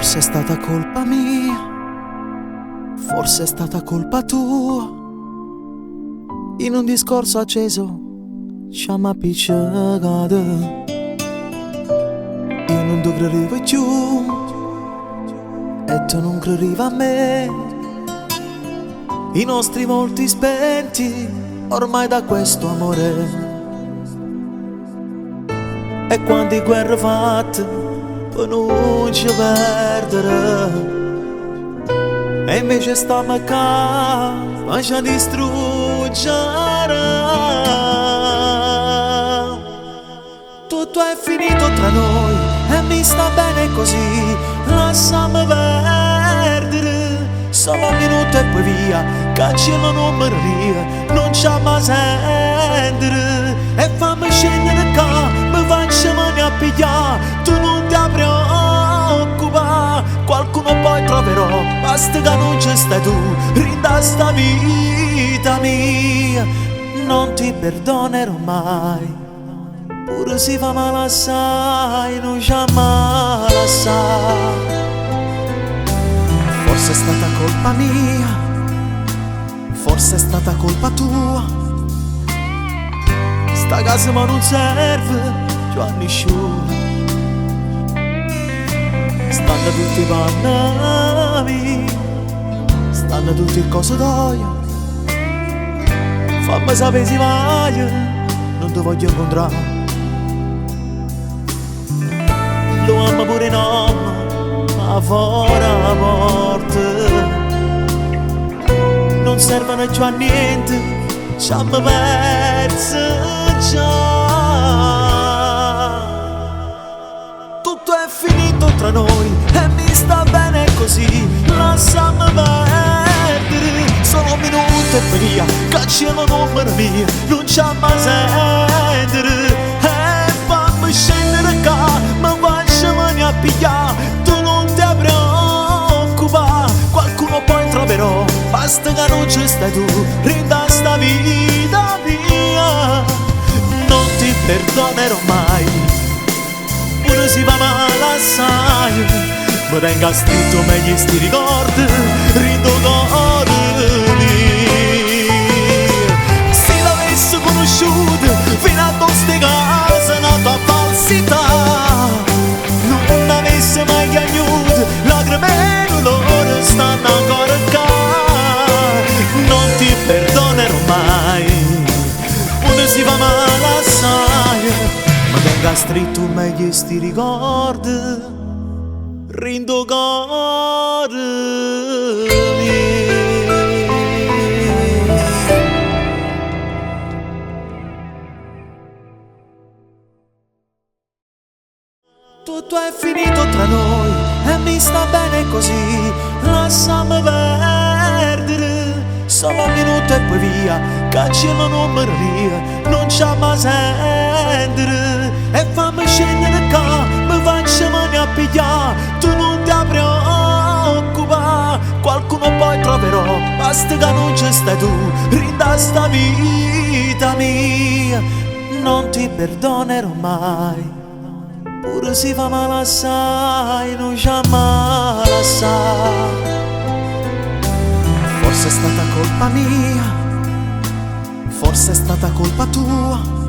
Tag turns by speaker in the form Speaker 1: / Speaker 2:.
Speaker 1: Forse è stata colpa mia, forse è stata colpa tua. In un discorso acceso ci ha appiccicato. Io non ti credevo più e tu non credevi a me. I nostri volti spenti ormai da questo amore. E quante guerre fatte per non ci perdere. E invece stiamo qua, ma ci distruggere. Tutto è finito tra noi e mi sta bene così. Lasciamo perdere solo un minuto e poi via. Cancello numero via, non c'è mai sentire. E fammi scendere qua, mi faccio mani a pigliare. Tu non ti preoccupare, qualcuno poi troverò. Basta che non ci stai tu, rinda sta vita mia. Non ti perdonerò mai, pure si fa male assai, non c'è mai lasciare. Forse è stata colpa mia, forse è stata colpa tua. Sta casa ma non serve, Giovanni Sciuri. Stanno tutti i pannami, stanno tutti il coso d'oia. Fammi sapere se vai, non ti voglio incontrare. Lo amo pure nonno, ma fuori la porta. Non servono già a niente, ci hanno perso già. Tutto è finito tra noi e mi sta bene così. Lasciamo perdere solo un minuto e poi via. Cancello numero mia, non c'è mai sentire. E fammi scendere qua, mi faccio mani a pigliare. Tu non ti preoccupare, qualcuno poi troverò. Basta che non ci stai tu, rinda sta vita mia. Non ti perdonerò mai, pure si va male assai. Mi tenga scritto meglio sti ricordi, rindo godimi. Se l'avessi conosciuto fino a queste case, una tua falsità, non avessi mai piangiuto, lacrime loro stanno ancora qua. Non ti perdonerò mai, pure si fa male assai. Ma tenga stretto meglio sti ricordi, rindo godimi. Tutto è finito tra noi e mi sta bene così. Lasciamo perdere solo un minuto e poi via. Cancello numero via, non c'è mai sentire. E fammi scendere qua, mi faccio mani a pigliare. Tu non ti preoccupare, qualcuno poi troverò. Basta che non ci stai tu, rinda sta vita mia. Non ti perdonerò mai, pure si fa male assai, non c'è mai lasciare. Forse è stata colpa mia, forse è stata colpa tua.